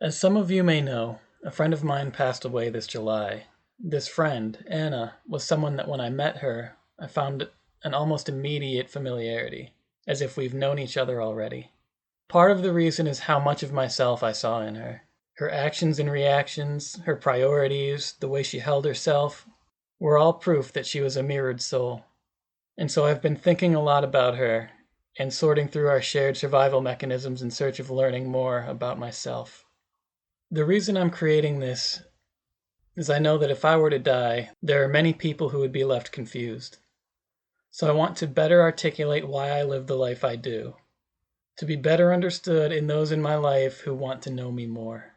As some of you may know, a friend of mine passed away this July. This friend, Anna, was someone that when I met her, I found an almost immediate familiarity, as if we've known each other already. Part of the reason is how much of myself I saw in her. Her actions and reactions, her priorities, the way she held herself, were all proof that she was a mirrored soul. And so I've been thinking a lot about her and sorting through our shared survival mechanisms in search of learning more about myself. The reason I'm creating this is I know that if I were to die, there are many people who would be left confused. So I want to better articulate why I live the life I do, to be better understood in those in my life who want to know me more.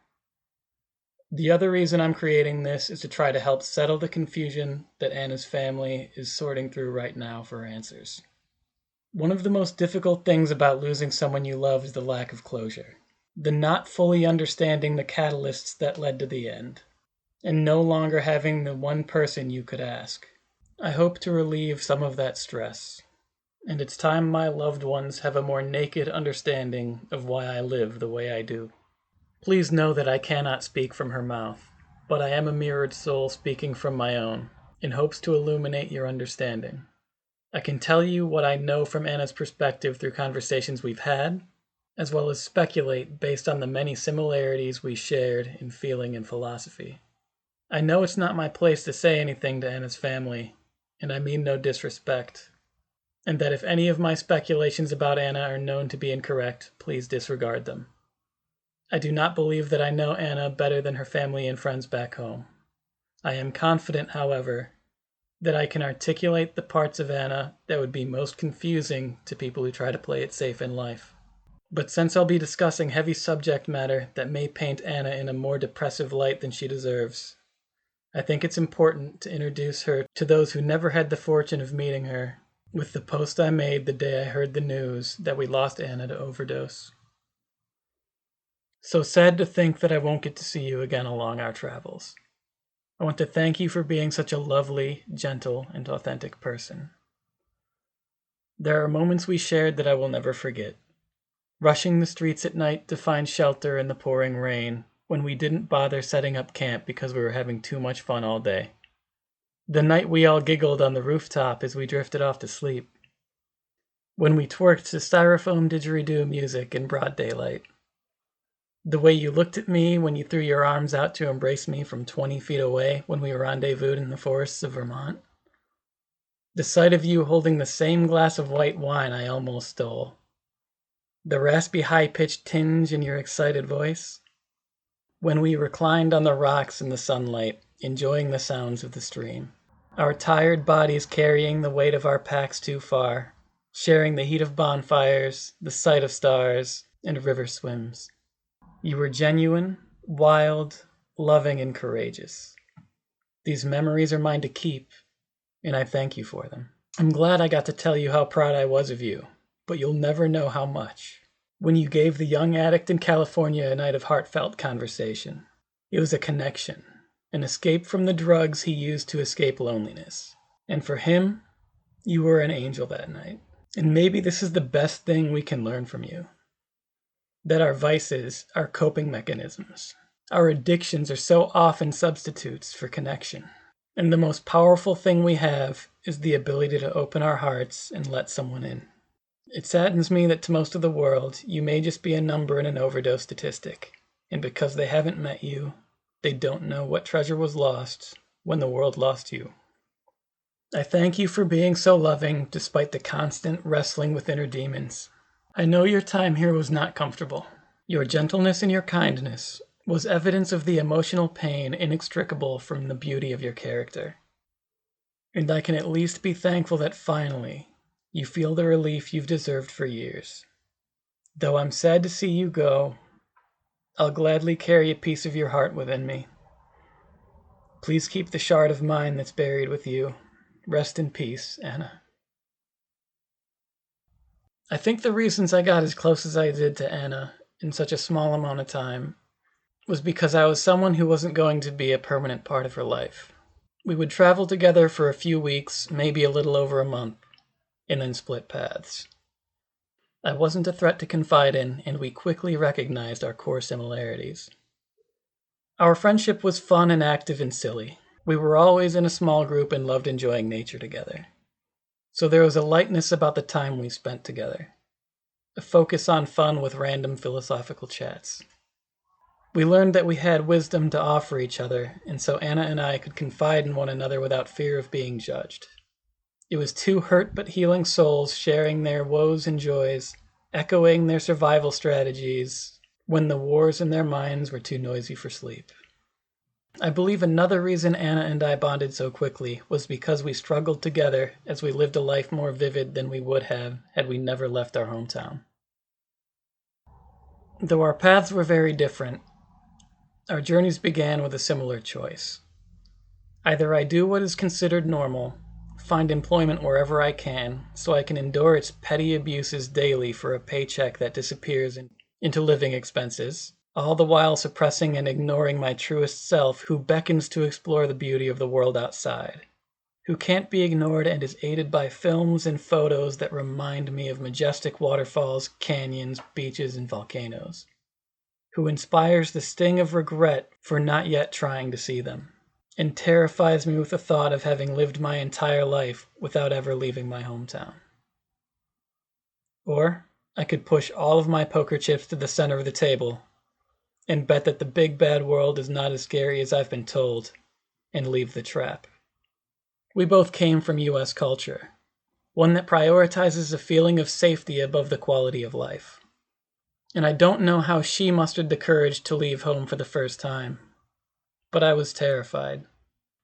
The other reason I'm creating this is to try to help settle the confusion that Anna's family is sorting through right now for answers. One of the most difficult things about losing someone you love is the lack of closure. The not fully understanding the catalysts that led to the end, and no longer having the one person you could ask. I hope to relieve some of that stress, and it's time my loved ones have a more naked understanding of why I live the way I do. Please know that I cannot speak from her mouth, but I am a mirrored soul speaking from my own, in hopes to illuminate your understanding. I can tell you what I know from Anna's perspective through conversations we've had, as well as speculate based on the many similarities we shared in feeling and philosophy. I know it's not my place to say anything to Anna's family, and I mean no disrespect, and that if any of my speculations about Anna are known to be incorrect, please disregard them. I do not believe that I know Anna better than her family and friends back home. I am confident, however, that I can articulate the parts of Anna that would be most confusing to people who try to play it safe in life. But since I'll be discussing heavy subject matter that may paint Anna in a more depressive light than she deserves, I think it's important to introduce her to those who never had the fortune of meeting her with the post I made the day I heard the news that we lost Anna to overdose. So sad to think that I won't get to see you again along our travels. I want to thank you for being such a lovely, gentle, and authentic person. There are moments we shared that I will never forget. Rushing the streets at night to find shelter in the pouring rain when we didn't bother setting up camp because we were having too much fun all day. The night we all giggled on the rooftop as we drifted off to sleep. When we twerked to styrofoam didgeridoo music in broad daylight. The way you looked at me when you threw your arms out to embrace me from 20 feet away when we rendezvoused in the forests of Vermont. The sight of you holding the same glass of white wine I almost stole. The raspy high-pitched tinge in your excited voice. When we reclined on the rocks in the sunlight, enjoying the sounds of the stream. Our tired bodies carrying the weight of our packs too far, sharing the heat of bonfires, the sight of stars, and river swims. You were genuine, wild, loving, and courageous. These memories are mine to keep, and I thank you for them. I'm glad I got to tell you how proud I was of you, but you'll never know how much. When you gave the young addict in California a night of heartfelt conversation, it was a connection, an escape from the drugs he used to escape loneliness. And for him, you were an angel that night. And maybe this is the best thing we can learn from you. That our vices are coping mechanisms. Our addictions are so often substitutes for connection. And the most powerful thing we have is the ability to open our hearts and let someone in. It saddens me that to most of the world, you may just be a number in an overdose statistic. And because they haven't met you, they don't know what treasure was lost when the world lost you. I thank you for being so loving despite the constant wrestling with inner demons. I know your time here was not comfortable. Your gentleness and your kindness was evidence of the emotional pain inextricable from the beauty of your character. And I can at least be thankful that finally, you feel the relief you've deserved for years. Though I'm sad to see you go, I'll gladly carry a piece of your heart within me. Please keep the shard of mine that's buried with you. Rest in peace, Anna. I think the reasons I got as close as I did to Anna in such a small amount of time was because I was someone who wasn't going to be a permanent part of her life. We would travel together for a few weeks, maybe a little over a month, and then split paths. I wasn't a threat to confide in, and we quickly recognized our core similarities. Our friendship was fun and active and silly. We were always in a small group and loved enjoying nature together. So there was a lightness about the time we spent together, a focus on fun with random philosophical chats. We learned that we had wisdom to offer each other, and so Anna and I could confide in one another without fear of being judged. It was two hurt but healing souls sharing their woes and joys, echoing their survival strategies when the wars in their minds were too noisy for sleep. I believe another reason Anna and I bonded so quickly was because we struggled together as we lived a life more vivid than we would have had we never left our hometown. Though our paths were very different, our journeys began with a similar choice. Either I do what is considered normal, find employment wherever I can, so I can endure its petty abuses daily for a paycheck that disappears into living expenses, all the while suppressing and ignoring my truest self who beckons to explore the beauty of the world outside, who can't be ignored and is aided by films and photos that remind me of majestic waterfalls, canyons, beaches, and volcanoes, who inspires the sting of regret for not yet trying to see them, and terrifies me with the thought of having lived my entire life without ever leaving my hometown. Or I could push all of my poker chips to the center of the table and bet that the big bad world is not as scary as I've been told, and leave the trap. We both came from US culture, one that prioritizes a feeling of safety above the quality of life. And I don't know how she mustered the courage to leave home for the first time, but I was terrified.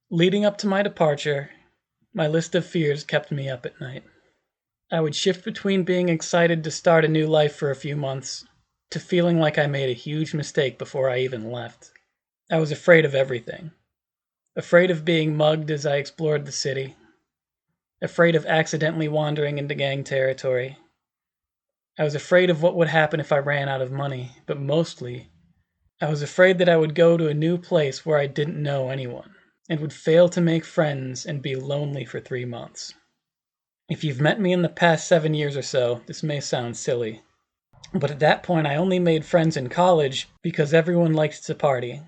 Leading up to my departure, my list of fears kept me up at night. I would shift between being excited to start a new life for a few months to feeling like I made a huge mistake before I even left. I was afraid of everything. Afraid of being mugged as I explored the city. Afraid of accidentally wandering into gang territory. I was afraid of what would happen if I ran out of money, but mostly, I was afraid that I would go to a new place where I didn't know anyone, and would fail to make friends and be lonely for 3 months. If you've met me in the past 7 years or so, this may sound silly, but at that point I only made friends in college because everyone liked to party.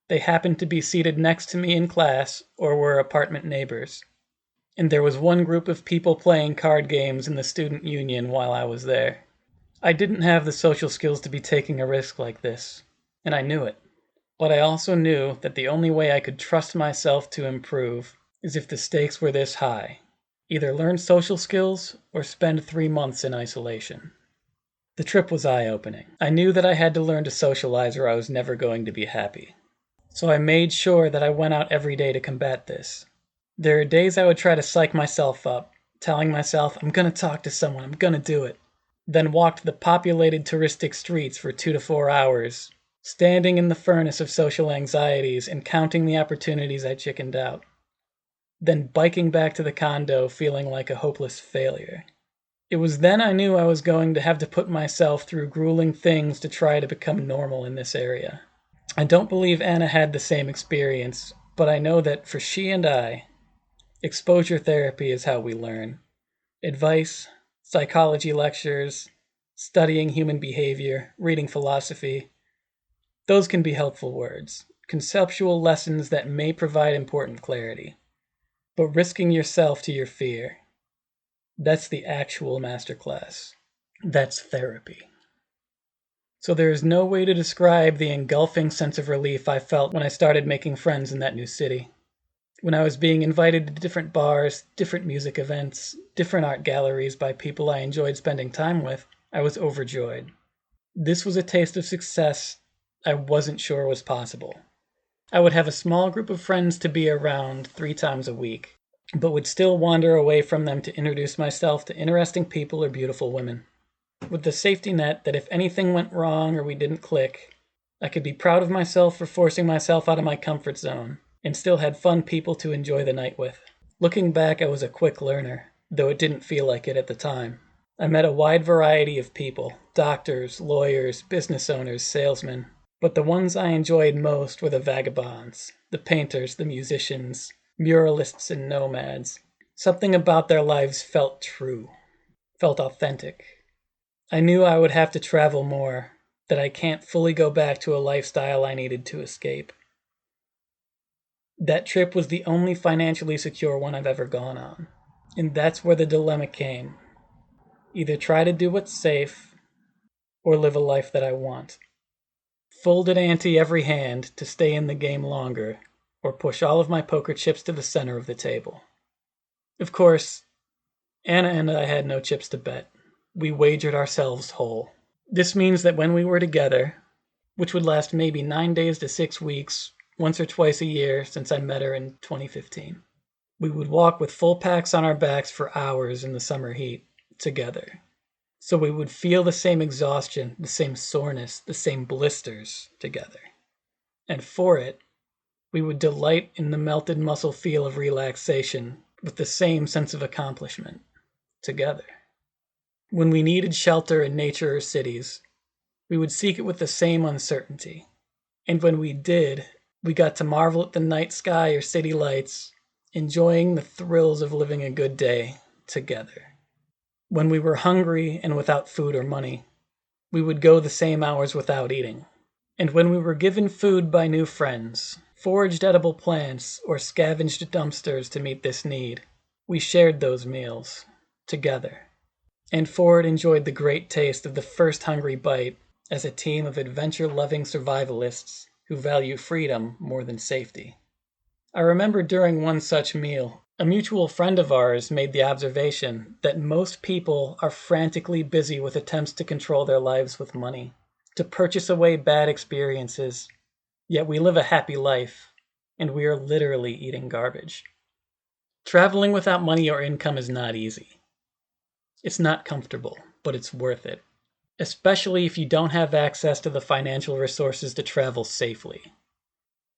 They happened to be seated next to me in class or were apartment neighbors. And there was one group of people playing card games in the student union while I was there. I didn't have the social skills to be taking a risk like this, and I knew it. But I also knew that the only way I could trust myself to improve is if the stakes were this high. Either learn social skills or spend 3 months in isolation. The trip was eye-opening. I knew that I had to learn to socialize or I was never going to be happy. So I made sure that I went out every day to combat this. There are days I would try to psych myself up, telling myself, I'm gonna talk to someone, I'm gonna do it. Then walked the populated touristic streets for 2 to 4 hours, standing in the furnace of social anxieties and counting the opportunities I chickened out. Then biking back to the condo feeling like a hopeless failure. It was then I knew I was going to have to put myself through grueling things to try to become normal in this area. I don't believe Anna had the same experience, but I know that for she and I, exposure therapy is how we learn. Advice, psychology lectures, studying human behavior, reading philosophy, those can be helpful words, conceptual lessons that may provide important clarity. But risking yourself to your fear, that's the actual masterclass. That's therapy. So there is no way to describe the engulfing sense of relief I felt when I started making friends in that new city. When I was being invited to different bars, different music events, different art galleries by people I enjoyed spending time with, I was overjoyed. This was a taste of success I wasn't sure was possible. I would have a small group of friends to be around 3 times a week, but would still wander away from them to introduce myself to interesting people or beautiful women. With the safety net that if anything went wrong or we didn't click, I could be proud of myself for forcing myself out of my comfort zone, and still had fun people to enjoy the night with. Looking back, I was a quick learner, though it didn't feel like it at the time. I met a wide variety of people, doctors, lawyers, business owners, salesmen, but the ones I enjoyed most were the vagabonds, the painters, the musicians, muralists, and nomads. Something about their lives felt true, felt authentic. I knew I would have to travel more, that I can't fully go back to a lifestyle I needed to escape. That trip was the only financially secure one I've ever gone on. And that's where the dilemma came. Either try to do what's safe or live a life that I want. Folded ante every hand to stay in the game longer, or push all of my poker chips to the center of the table. Of course, Anna and I had no chips to bet. We wagered ourselves whole. This means that when we were together, which would last maybe 9 days to 6 weeks, once or twice a year since I met her in 2015, we would walk with full packs on our backs for hours in the summer heat together. So we would feel the same exhaustion, the same soreness, the same blisters together. And for it, we would delight in the melted muscle feel of relaxation with the same sense of accomplishment together. When we needed shelter in nature or cities, we would seek it with the same uncertainty. And when we did, we got to marvel at the night sky or city lights, enjoying the thrills of living a good day together. When we were hungry and without food or money, we would go the same hours without eating. And when we were given food by new friends, foraged edible plants, or scavenged dumpsters to meet this need, we shared those meals together. And for it enjoyed the great taste of the first hungry bite as a team of adventure-loving survivalists who value freedom more than safety. I remember during one such meal, a mutual friend of ours made the observation that most people are frantically busy with attempts to control their lives with money, to purchase away bad experiences, yet we live a happy life, and we are literally eating garbage. Traveling without money or income is not easy. It's not comfortable, but it's worth it, especially if you don't have access to the financial resources to travel safely.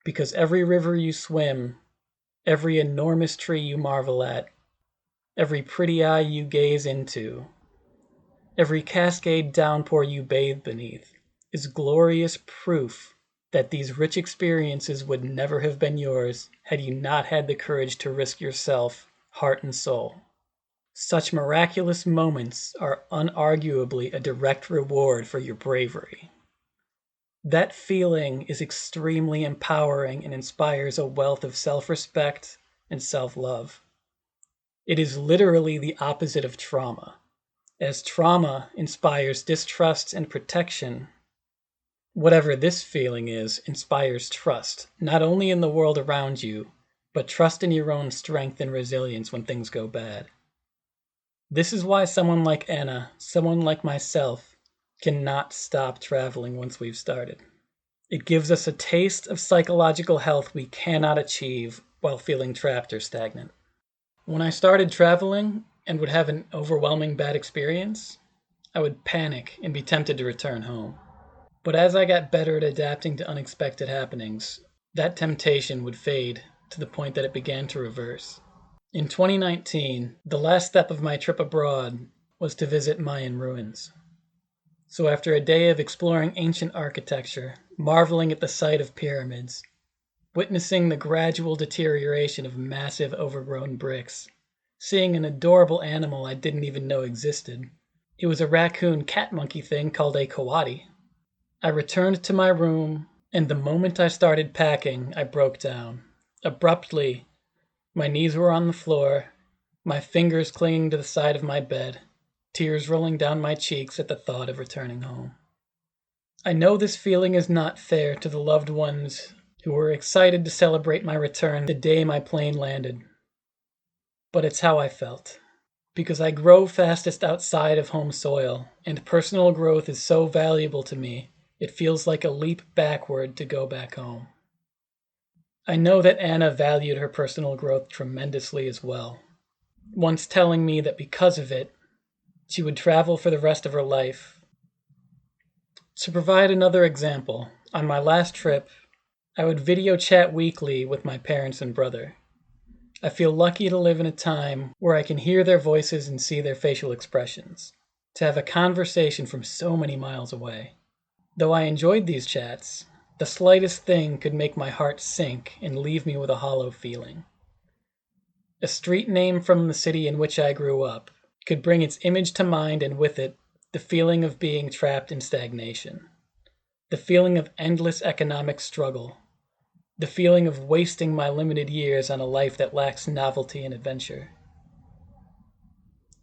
Because every river you swim, every enormous tree you marvel at, every pretty eye you gaze into, every cascade downpour you bathe beneath, is glorious proof that these rich experiences would never have been yours had you not had the courage to risk yourself, heart and soul. Such miraculous moments are unarguably a direct reward for your bravery. That feeling is extremely empowering and inspires a wealth of self-respect and self-love. It is literally the opposite of trauma. As trauma inspires distrust and protection, whatever this feeling is inspires trust, not only in the world around you, but trust in your own strength and resilience when things go bad. This is why someone like Anna, someone like myself, cannot stop traveling once we've started. It gives us a taste of psychological health we cannot achieve while feeling trapped or stagnant. When I started traveling and would have an overwhelming bad experience, I would panic and be tempted to return home. But as I got better at adapting to unexpected happenings, that temptation would fade to the point that it began to reverse. In 2019, the last step of my trip abroad was to visit Mayan ruins. So after a day of exploring ancient architecture, marveling at the sight of pyramids, witnessing the gradual deterioration of massive overgrown bricks, seeing an adorable animal I didn't even know existed, it was a raccoon cat monkey thing called a coati, I returned to my room, and the moment I started packing, I broke down. Abruptly, my knees were on the floor, my fingers clinging to the side of my bed, tears rolling down my cheeks at the thought of returning home. I know this feeling is not fair to the loved ones who were excited to celebrate my return the day my plane landed. But it's how I felt. Because I grow fastest outside of home soil, and personal growth is so valuable to me, it feels like a leap backward to go back home. I know that Anna valued her personal growth tremendously as well, once telling me that because of it, she would travel for the rest of her life. To provide another example, on my last trip, I would video chat weekly with my parents and brother. I feel lucky to live in a time where I can hear their voices and see their facial expressions, to have a conversation from so many miles away. Though I enjoyed these chats, the slightest thing could make my heart sink and leave me with a hollow feeling. A street name from the city in which I grew up could bring its image to mind, and with it, the feeling of being trapped in stagnation, the feeling of endless economic struggle, The feeling of wasting my limited years on a life that lacks novelty and adventure.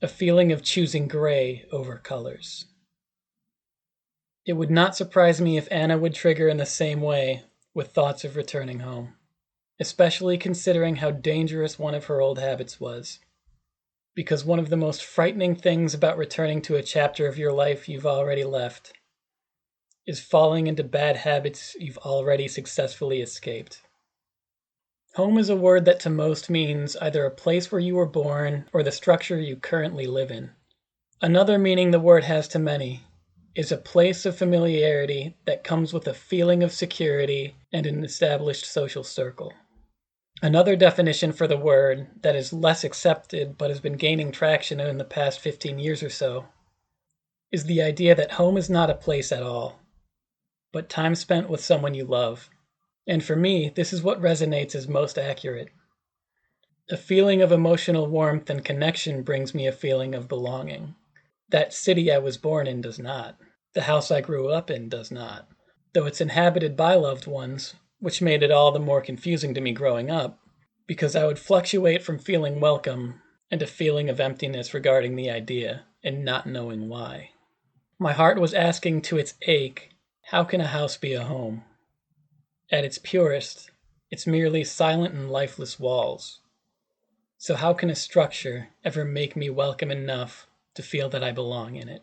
A feeling of choosing gray over colors. It would not surprise me if Anna would trigger in the same way with thoughts of returning home, especially considering how dangerous one of her old habits was. Because one of the most frightening things about returning to a chapter of your life you've already left is falling into bad habits you've already successfully escaped. Home is a word that to most means either a place where you were born or the structure you currently live in. Another meaning the word has to many is a place of familiarity that comes with a feeling of security and an established social circle. Another definition for the word that is less accepted but has been gaining traction in the past 15 years or so is the idea that home is not a place at all, but time spent with someone you love. And for me, this is what resonates as most accurate. A feeling of emotional warmth and connection brings me a feeling of belonging. That city I was born in does not. The house I grew up in does not. Though it's inhabited by loved ones, which made it all the more confusing to me growing up, because I would fluctuate from feeling welcome and a feeling of emptiness regarding the idea and not knowing why. My heart was asking to its ache, how can a house be a home? At its purest, it's merely silent and lifeless walls. So how can a structure ever make me welcome enough to feel that I belong in it?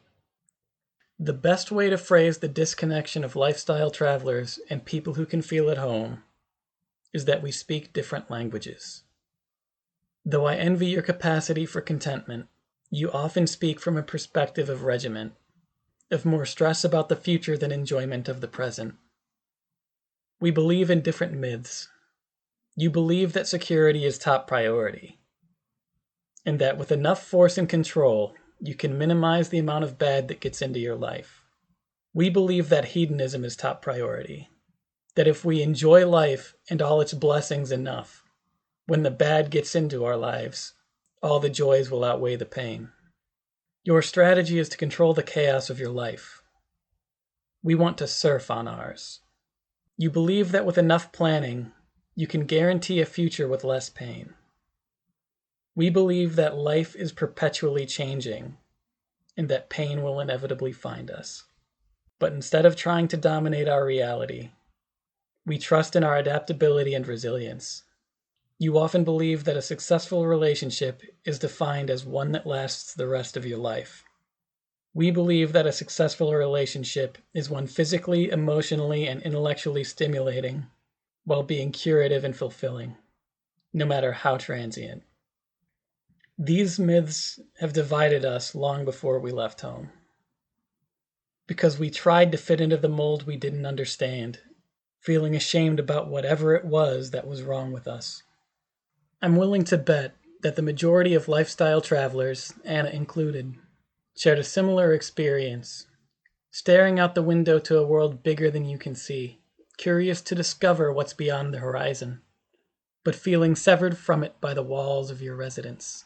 The best way to phrase the disconnection of lifestyle travelers and people who can feel at home is that we speak different languages. Though I envy your capacity for contentment, you often speak from a perspective of regiment, of more stress about the future than enjoyment of the present. We believe in different myths. You believe that security is top priority, and that with enough force and control, you can minimize the amount of bad that gets into your life. We believe that hedonism is top priority, that if we enjoy life and all its blessings enough, when the bad gets into our lives, all the joys will outweigh the pain. Your strategy is to control the chaos of your life. We want to surf on ours. You believe that with enough planning, you can guarantee a future with less pain. We believe that life is perpetually changing and that pain will inevitably find us. But instead of trying to dominate our reality, we trust in our adaptability and resilience. You often believe that a successful relationship is defined as one that lasts the rest of your life. We believe that a successful relationship is one physically, emotionally, and intellectually stimulating while being curative and fulfilling, no matter how transient. These myths have divided us long before we left home, because we tried to fit into the mold we didn't understand, feeling ashamed about whatever it was that was wrong with us. I'm willing to bet that the majority of lifestyle travelers, Anna included, shared a similar experience, staring out the window to a world bigger than you can see, curious to discover what's beyond the horizon, but feeling severed from it by the walls of your residence.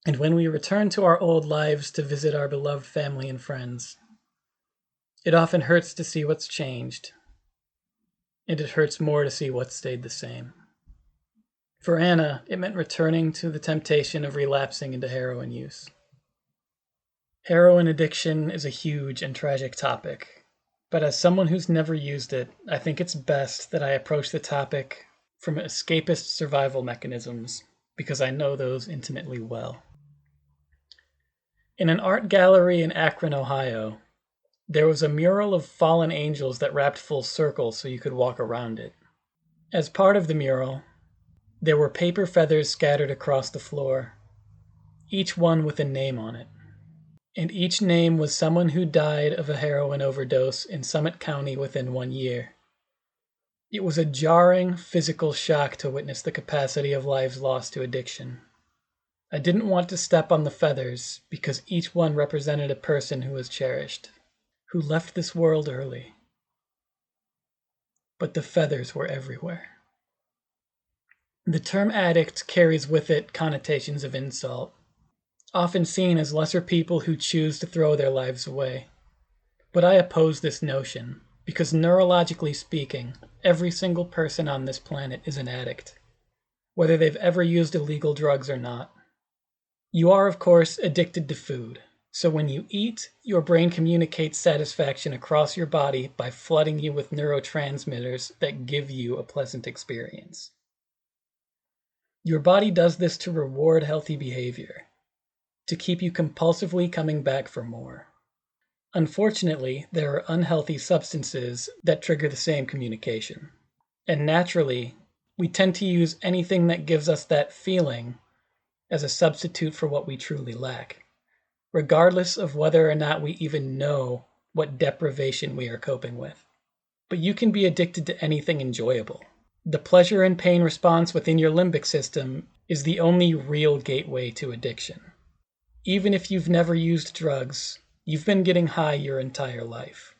And when we return to our old lives to visit our beloved family and friends, it often hurts to see what's changed, and it hurts more to see what stayed the same. For Anna, it meant returning to the temptation of relapsing into heroin use. Heroin addiction is a huge and tragic topic, but as someone who's never used it, I think it's best that I approach the topic from escapist survival mechanisms, because I know those intimately well. In an art gallery in Akron, Ohio, there was a mural of fallen angels that wrapped full circle so you could walk around it. As part of the mural, there were paper feathers scattered across the floor, each one with a name on it. And each name was someone who died of a heroin overdose in Summit County within 1 year. It was a jarring physical shock to witness the capacity of lives lost to addiction. I didn't want to step on the feathers because each one represented a person who was cherished, who left this world early. But the feathers were everywhere. The term addict carries with it connotations of insult, often seen as lesser people who choose to throw their lives away. But I oppose this notion because, neurologically speaking, every single person on this planet is an addict, whether they've ever used illegal drugs or not. You are, of course, addicted to food. So when you eat, your brain communicates satisfaction across your body by flooding you with neurotransmitters that give you a pleasant experience. Your body does this to reward healthy behavior, to keep you compulsively coming back for more. Unfortunately, there are unhealthy substances that trigger the same communication. And naturally, we tend to use anything that gives us that feeling as a substitute for what we truly lack, regardless of whether or not we even know what deprivation we are coping with. But you can be addicted to anything enjoyable. The pleasure and pain response within your limbic system is the only real gateway to addiction. Even if you've never used drugs, you've been getting high your entire life.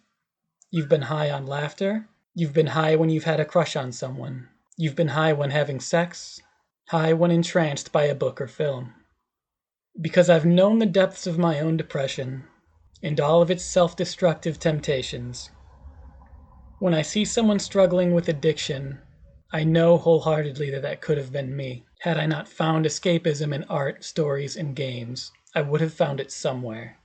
You've been high on laughter. You've been high when you've had a crush on someone. You've been high when having sex. High when entranced by a book or film. Because I've known the depths of my own depression and all of its self-destructive temptations. When I see someone struggling with addiction, I know wholeheartedly that that could have been me. Had I not found escapism in art, stories, and games, I would have found it somewhere.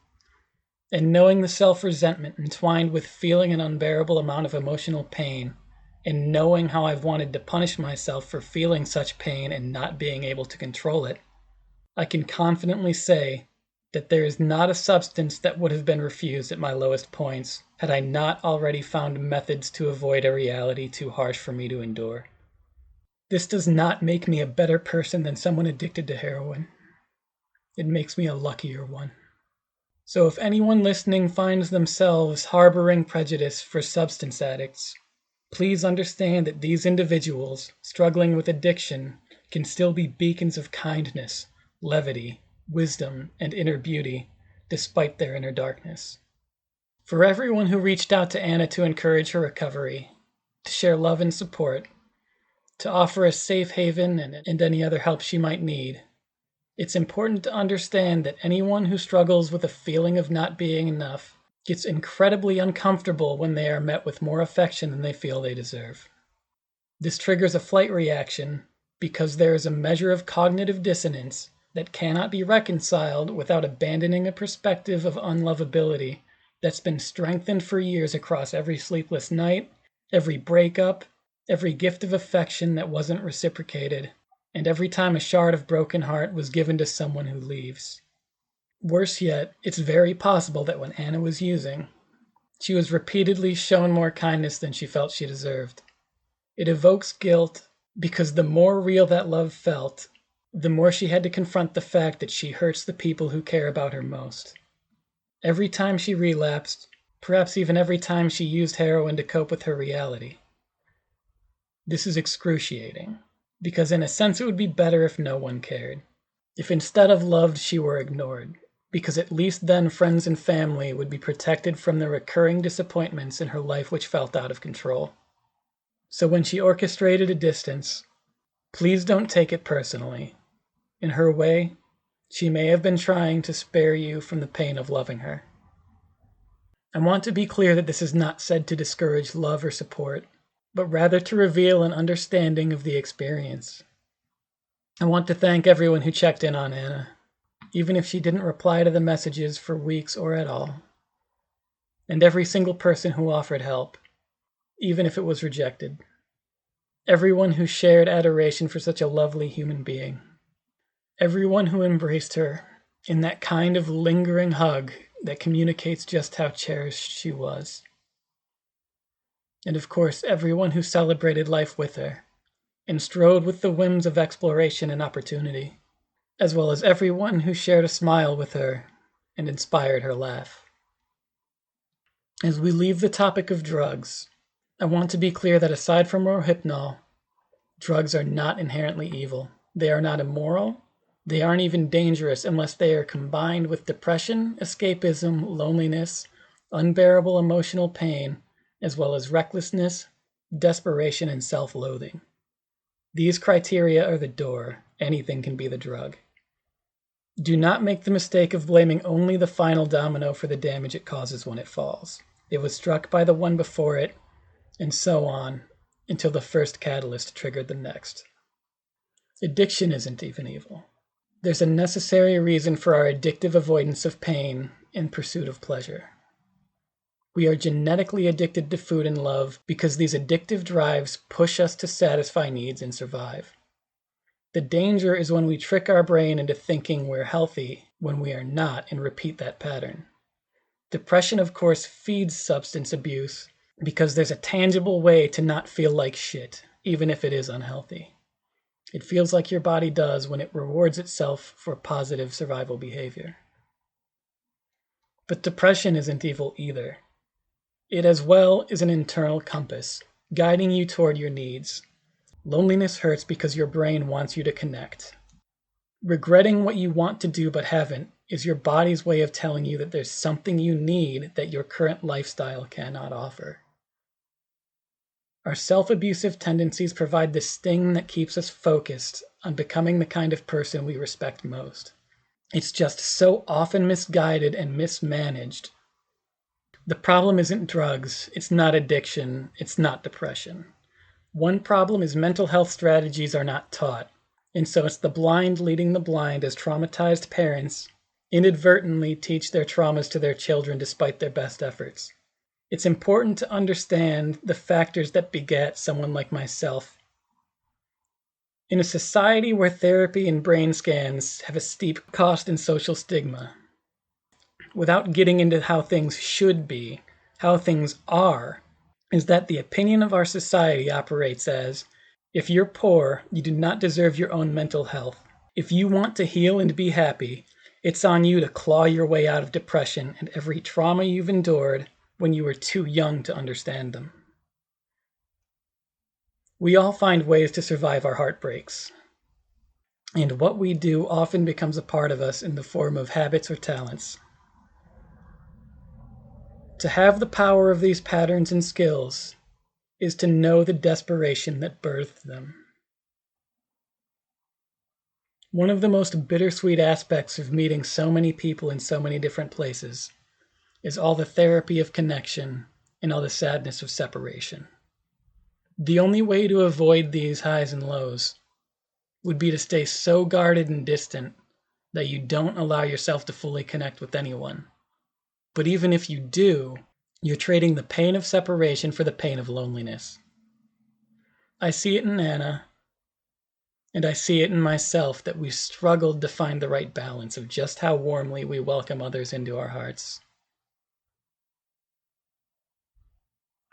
And knowing the self-resentment entwined with feeling an unbearable amount of emotional pain, and knowing how I've wanted to punish myself for feeling such pain and not being able to control it, I can confidently say that there is not a substance that would have been refused at my lowest points had I not already found methods to avoid a reality too harsh for me to endure. This does not make me a better person than someone addicted to heroin. It makes me a luckier one. So if anyone listening finds themselves harboring prejudice for substance addicts, please understand that these individuals struggling with addiction can still be beacons of kindness, levity, wisdom, and inner beauty, despite their inner darkness. For everyone who reached out to Anna to encourage her recovery, to share love and support, to offer a safe haven and any other help she might need, it's important to understand that anyone who struggles with a feeling of not being enough gets incredibly uncomfortable when they are met with more affection than they feel they deserve. This triggers a flight reaction because there is a measure of cognitive dissonance that cannot be reconciled without abandoning a perspective of unlovability that's been strengthened for years across every sleepless night, every breakup, every gift of affection that wasn't reciprocated, and every time a shard of broken heart was given to someone who leaves. Worse yet, it's very possible that when Anna was using, she was repeatedly shown more kindness than she felt she deserved. It evokes guilt because the more real that love felt, the more she had to confront the fact that she hurts the people who care about her most. Every time she relapsed, perhaps even every time she used heroin to cope with her reality. This is excruciating, because in a sense it would be better if no one cared. If instead of loved she were ignored, because at least then friends and family would be protected from the recurring disappointments in her life which felt out of control. So when she orchestrated a distance, please don't take it personally. In her way, she may have been trying to spare you from the pain of loving her. I want to be clear that this is not said to discourage love or support, but rather to reveal an understanding of the experience. I want to thank everyone who checked in on Anna, even if she didn't reply to the messages for weeks or at all, and every single person who offered help, even if it was rejected. Everyone who shared adoration for such a lovely human being. Everyone who embraced her in that kind of lingering hug that communicates just how cherished she was. And of course, everyone who celebrated life with her and strode with the whims of exploration and opportunity, as well as everyone who shared a smile with her and inspired her laugh. As we leave the topic of drugs, I want to be clear that aside from Rohypnol, drugs are not inherently evil. They are not immoral. They aren't even dangerous unless they are combined with depression, escapism, loneliness, unbearable emotional pain, as well as recklessness, desperation, and self-loathing. These criteria are the door. Anything can be the drug. Do not make the mistake of blaming only the final domino for the damage it causes when it falls. It was struck by the one before it, and so on, until the first catalyst triggered the next. Addiction isn't even evil. There's a necessary reason for our addictive avoidance of pain in pursuit of pleasure. We are genetically addicted to food and love because these addictive drives push us to satisfy needs and survive. The danger is when we trick our brain into thinking we're healthy when we are not and repeat that pattern. Depression, of course, feeds substance abuse because there's a tangible way to not feel like shit, even if it is unhealthy. It feels like your body does when it rewards itself for positive survival behavior. But depression isn't evil either. It as well is an internal compass, guiding you toward your needs. Loneliness hurts because your brain wants you to connect. Regretting what you want to do but haven't is your body's way of telling you that there's something you need that your current lifestyle cannot offer. Our self-abusive tendencies provide the sting that keeps us focused on becoming the kind of person we respect most. It's just so often misguided and mismanaged. The problem isn't drugs, it's not addiction, it's not depression. One problem is mental health strategies are not taught, and so it's the blind leading the blind as traumatized parents inadvertently teach their traumas to their children despite their best efforts. It's important to understand the factors that beget someone like myself. In a society where therapy and brain scans have a steep cost and social stigma, without getting into how things should be, how things are, is that the opinion of our society operates as, if you're poor, you do not deserve your own mental health. If you want to heal and be happy, it's on you to claw your way out of depression and every trauma you've endured when you were too young to understand them. We all find ways to survive our heartbreaks, and what we do often becomes a part of us in the form of habits or talents. To have the power of these patterns and skills is to know the desperation that birthed them. One of the most bittersweet aspects of meeting so many people in so many different places is all the therapy of connection and all the sadness of separation. The only way to avoid these highs and lows would be to stay so guarded and distant that you don't allow yourself to fully connect with anyone. But even if you do, you're trading the pain of separation for the pain of loneliness. I see it in Anna, and I see it in myself that we've struggled to find the right balance of just how warmly we welcome others into our hearts.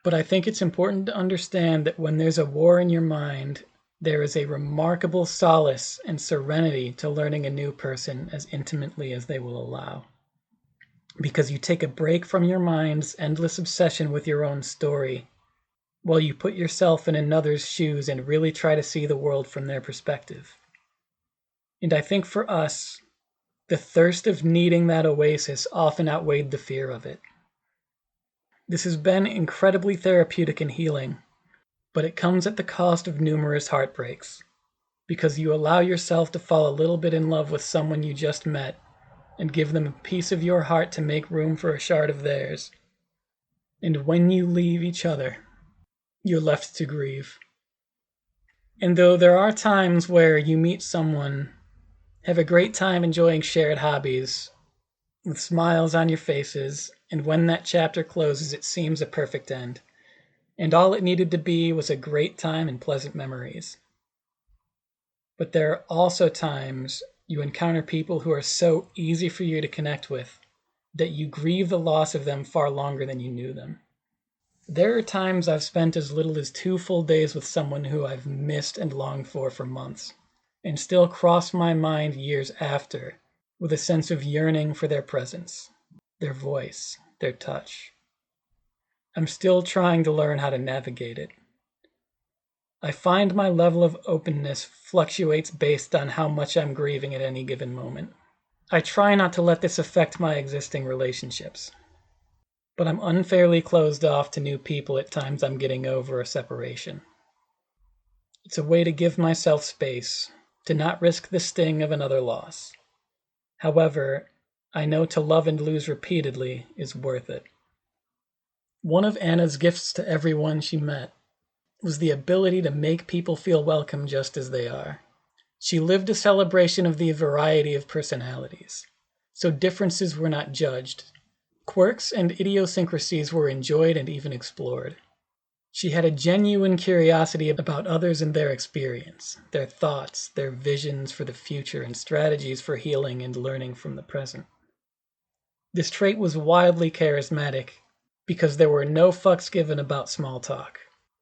But I think it's important to understand that when there's a war in your mind, there is a remarkable solace and serenity to learning a new person as intimately as they will allow. Because you take a break from your mind's endless obsession with your own story, while you put yourself in another's shoes and really try to see the world from their perspective. And I think for us, the thirst of needing that oasis often outweighed the fear of it. This has been incredibly therapeutic and healing, but it comes at the cost of numerous heartbreaks, because you allow yourself to fall a little bit in love with someone you just met and give them a piece of your heart to make room for a shard of theirs. And when you leave each other, you're left to grieve. And though there are times where you meet someone, have a great time enjoying shared hobbies, with smiles on your faces, and when that chapter closes, it seems a perfect end. And all it needed to be was a great time and pleasant memories. But there are also times you encounter people who are so easy for you to connect with that you grieve the loss of them far longer than you knew them. There are times I've spent as little as 2 full days with someone who I've missed and longed for months, and still cross my mind years after with a sense of yearning for their presence, their voice, their touch. I'm still trying to learn how to navigate it. I find my level of openness fluctuates based on how much I'm grieving at any given moment. I try not to let this affect my existing relationships, but I'm unfairly closed off to new people at times I'm getting over a separation. It's a way to give myself space, to not risk the sting of another loss. However, I know to love and lose repeatedly is worth it. One of Anna's gifts to everyone she met was the ability to make people feel welcome just as they are. She lived a celebration of the variety of personalities, so differences were not judged. Quirks and idiosyncrasies were enjoyed and even explored. She had a genuine curiosity about others and their experience, their thoughts, their visions for the future, and strategies for healing and learning from the present. This trait was wildly charismatic because there were no fucks given about small talk.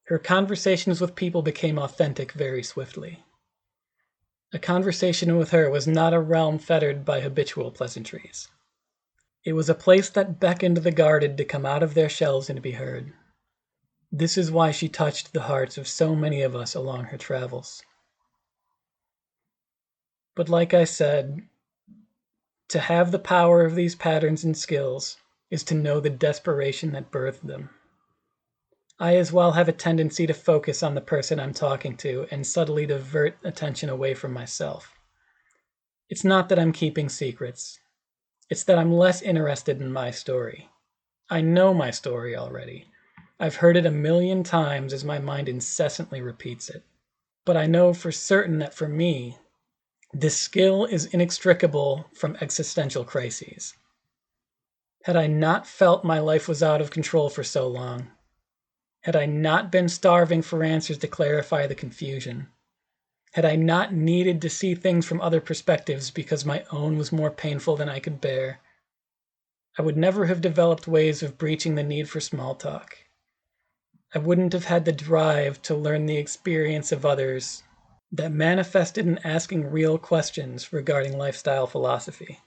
Her conversations with people became authentic very swiftly. A conversation with her was not a realm fettered by habitual pleasantries. It was a place that beckoned the guarded to come out of their shells and to be heard. This is why she touched the hearts of so many of us along her travels. But like I said, to have the power of these patterns and skills is to know the desperation that birthed them. I as well have a tendency to focus on the person I'm talking to and subtly divert attention away from myself. It's not that I'm keeping secrets. It's that I'm less interested in my story. I know my story already. I've heard it 1,000,000 times as my mind incessantly repeats it. But I know for certain that for me, this skill is inextricable from existential crises. Had I not felt my life was out of control for so long, had I not been starving for answers to clarify the confusion, had I not needed to see things from other perspectives because my own was more painful than I could bear, I would never have developed ways of breaching the need for small talk. I wouldn't have had the drive to learn the experience of others that manifested in asking real questions regarding lifestyle philosophy.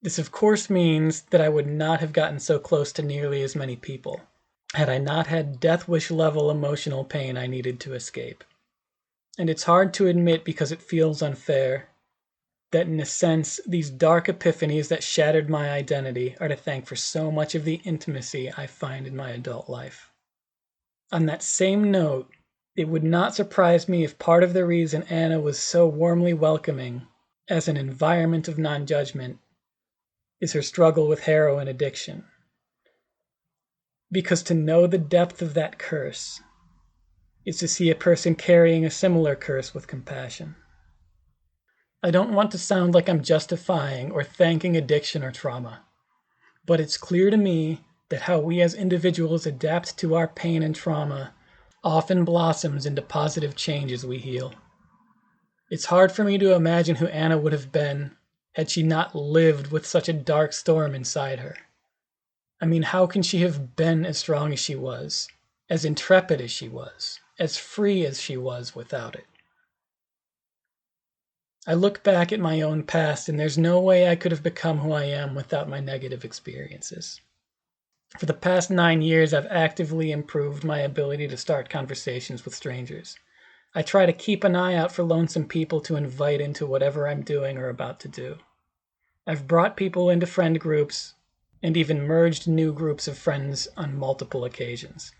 This of course means that I would not have gotten so close to nearly as many people, had I not had death wish level emotional pain I needed to escape. And it's hard to admit because it feels unfair that in a sense, these dark epiphanies that shattered my identity are to thank for so much of the intimacy I find in my adult life. On that same note, it would not surprise me if part of the reason Anna was so warmly welcoming as an environment of non-judgment is her struggle with heroin addiction. Because to know the depth of that curse is to see a person carrying a similar curse with compassion. I don't want to sound like I'm justifying or thanking addiction or trauma, but it's clear to me that how we as individuals adapt to our pain and trauma often blossoms into positive change as we heal. It's hard for me to imagine who Anna would have been had she not lived with such a dark storm inside her. I mean, how can she have been as strong as she was, as intrepid as she was, as free as she was without it? I look back at my own past, and there's no way I could have become who I am without my negative experiences. For the past 9 years, I've actively improved my ability to start conversations with strangers. I try to keep an eye out for lonesome people to invite into whatever I'm doing or about to do. I've brought people into friend groups and even merged new groups of friends on multiple occasions.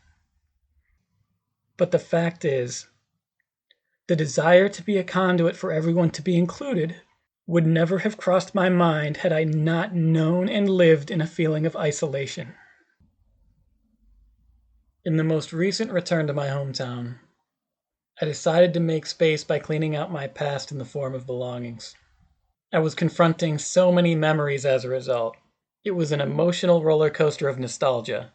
But the fact is, the desire to be a conduit for everyone to be included would never have crossed my mind had I not known and lived in a feeling of isolation. In the most recent return to my hometown, I decided to make space by cleaning out my past in the form of belongings. I was confronting so many memories as a result. It was an emotional roller coaster of nostalgia.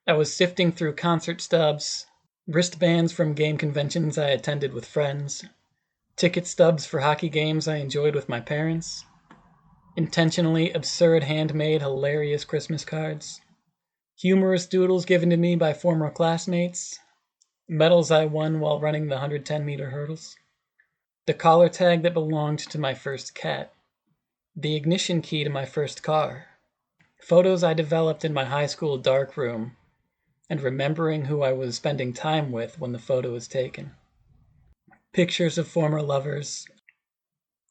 I was sifting through concert stubs, wristbands from game conventions I attended with friends, ticket stubs for hockey games I enjoyed with my parents, intentionally absurd handmade hilarious Christmas cards, humorous doodles given to me by former classmates, medals I won while running the 110-meter hurdles, the collar tag that belonged to my first cat, the ignition key to my first car, photos I developed in my high school darkroom, and remembering who I was spending time with when the photo was taken, pictures of former lovers,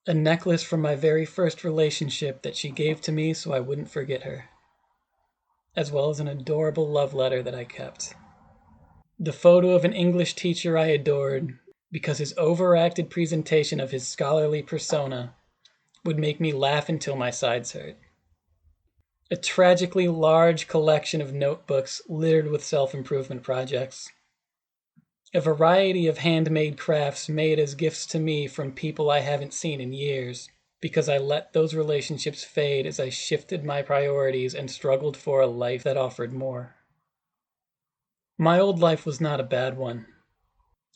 a necklace from my very first relationship that she gave to me so I wouldn't forget her, as well as an adorable love letter that I kept. The photo of an English teacher I adored because his overacted presentation of his scholarly persona would make me laugh until my sides hurt. A tragically large collection of notebooks littered with self-improvement projects. A variety of handmade crafts made as gifts to me from people I haven't seen in years, because I let those relationships fade as I shifted my priorities and struggled for a life that offered more. My old life was not a bad one.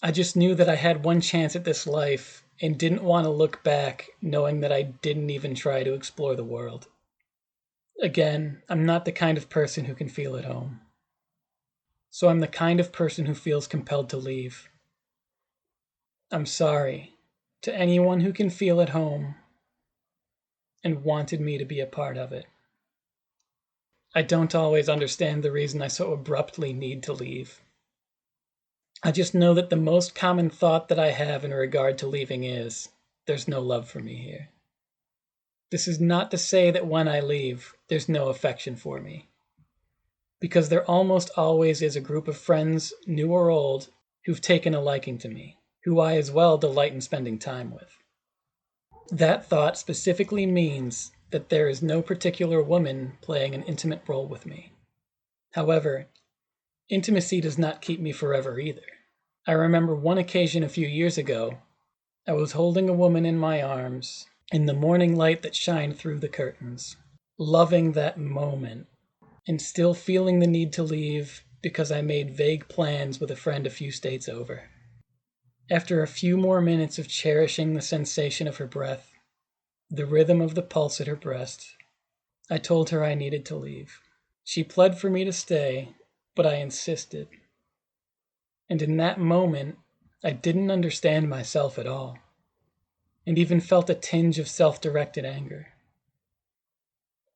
I just knew that I had one chance at this life and didn't want to look back knowing that I didn't even try to explore the world. Again, I'm not the kind of person who can feel at home. So I'm the kind of person who feels compelled to leave. I'm sorry to anyone who can feel at home and wanted me to be a part of it. I don't always understand the reason I so abruptly need to leave. I just know that the most common thought that I have in regard to leaving is, there's no love for me here. This is not to say that when I leave, there's no affection for me. Because there almost always is a group of friends, new or old, who've taken a liking to me, who I as well delight in spending time with. That thought specifically means that there is no particular woman playing an intimate role with me. However, intimacy does not keep me forever either. I remember one occasion a few years ago, I was holding a woman in my arms in the morning light that shined through the curtains, loving that moment, and still feeling the need to leave because I made vague plans with a friend a few states over. After a few more minutes of cherishing the sensation of her breath, the rhythm of the pulse at her breast, I told her I needed to leave. She pled for me to stay, but I insisted. And in that moment, I didn't understand myself at all, and even felt a tinge of self-directed anger.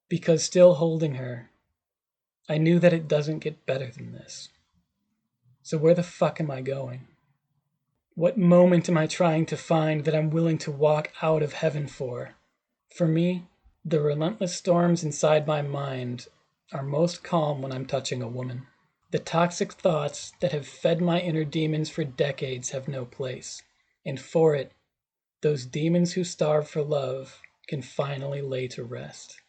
Because still holding her, I knew that it doesn't get better than this. So where the fuck am I going? What moment am I trying to find that I'm willing to walk out of heaven for? For me, the relentless storms inside my mind are most calm when I'm touching a woman. The toxic thoughts that have fed my inner demons for decades have no place. And for it, those demons who starve for love can finally lay to rest.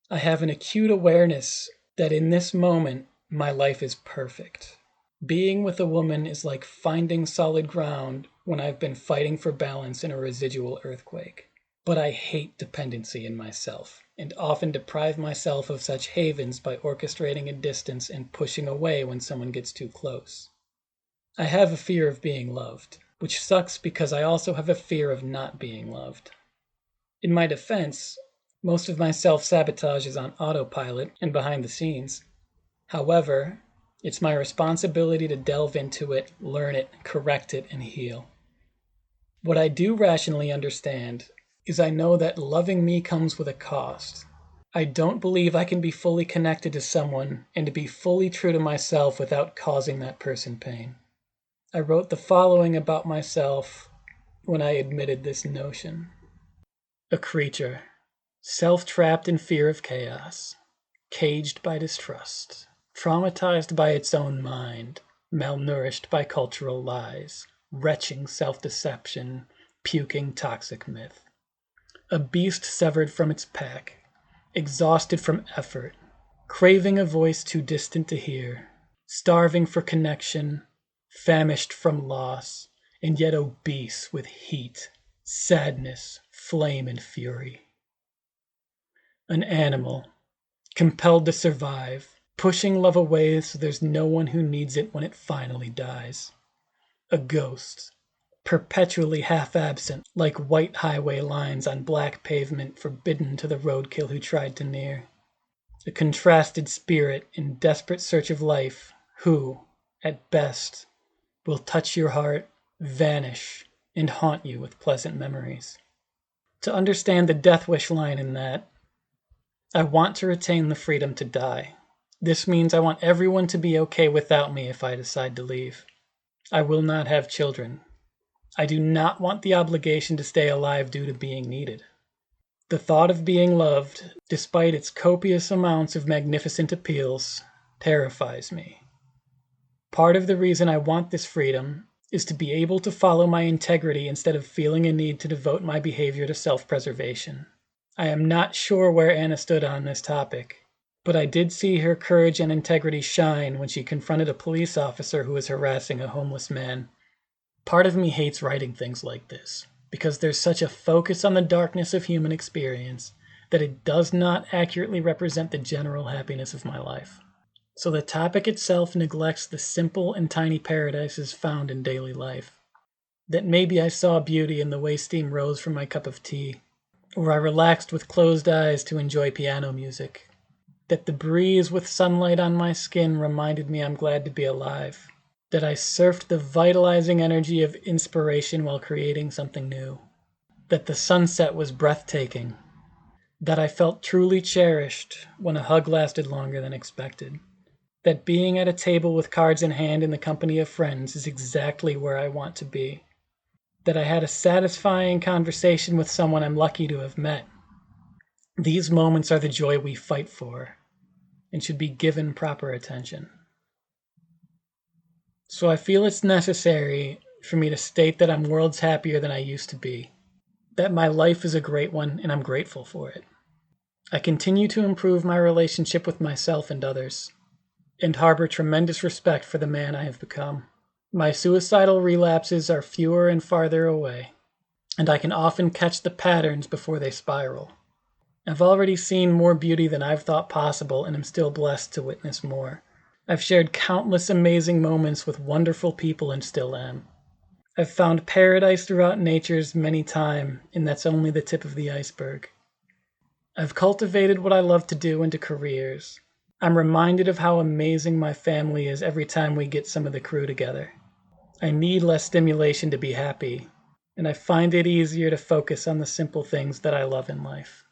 I have an acute awareness that in this moment, my life is perfect. Being with a woman is like finding solid ground when I've been fighting for balance in a residual earthquake. But I hate dependency in myself, and often deprive myself of such havens by orchestrating a distance and pushing away when someone gets too close. I have a fear of being loved, which sucks because I also have a fear of not being loved. In my defense, most of my self-sabotage is on autopilot and behind the scenes. However, it's my responsibility to delve into it, learn it, correct it, and heal. What I do rationally understand is I know that loving me comes with a cost. I don't believe I can be fully connected to someone and to be fully true to myself without causing that person pain. I wrote the following about myself when I admitted this notion. A creature, self-trapped in fear of chaos, caged by distrust, traumatized by its own mind, malnourished by cultural lies, retching self-deception, puking toxic myth. A beast severed from its pack, exhausted from effort, craving a voice too distant to hear, starving for connection, famished from loss, and yet obese with heat, sadness, flame, and fury. An animal, compelled to survive, pushing love away so there's no one who needs it when it finally dies. A ghost, perpetually half-absent, like white highway lines on black pavement forbidden to the roadkill who tried to near. A contrasted spirit in desperate search of life who, at best, will touch your heart, vanish, and haunt you with pleasant memories. To understand the death wish line in that, I want to retain the freedom to die. This means I want everyone to be okay without me if I decide to leave. I will not have children. I do not want the obligation to stay alive due to being needed. The thought of being loved, despite its copious amounts of magnificent appeals, terrifies me. Part of the reason I want this freedom is to be able to follow my integrity instead of feeling a need to devote my behavior to self-preservation. I am not sure where Anna stood on this topic, But I did see her courage and integrity shine when she confronted a police officer who was harassing a homeless man. Part of me hates writing things like this, because there's such a focus on the darkness of human experience that it does not accurately represent the general happiness of my life. So the topic itself neglects the simple and tiny paradises found in daily life. That maybe I saw beauty in the way steam rose from my cup of tea, or I relaxed with closed eyes to enjoy piano music. That the breeze with sunlight on my skin reminded me I'm glad to be alive. That I surfed the vitalizing energy of inspiration while creating something new. That the sunset was breathtaking. That I felt truly cherished when a hug lasted longer than expected. That being at a table with cards in hand in the company of friends is exactly where I want to be. That I had a satisfying conversation with someone I'm lucky to have met. These moments are the joy we fight for and should be given proper attention. So I feel it's necessary for me to state that I'm worlds happier than I used to be. That my life is a great one and I'm grateful for it. I continue to improve my relationship with myself and others, and harbor tremendous respect for the man I have become. My suicidal relapses are fewer and farther away, and I can often catch the patterns before they spiral. I've already seen more beauty than I've thought possible, and am still blessed to witness more. I've shared countless amazing moments with wonderful people and still am. I've found paradise throughout nature's many time, and that's only the tip of the iceberg. I've cultivated what I love to do into careers. I'm reminded of how amazing my family is every time we get some of the crew together. I need less stimulation to be happy, and I find it easier to focus on the simple things that I love in life.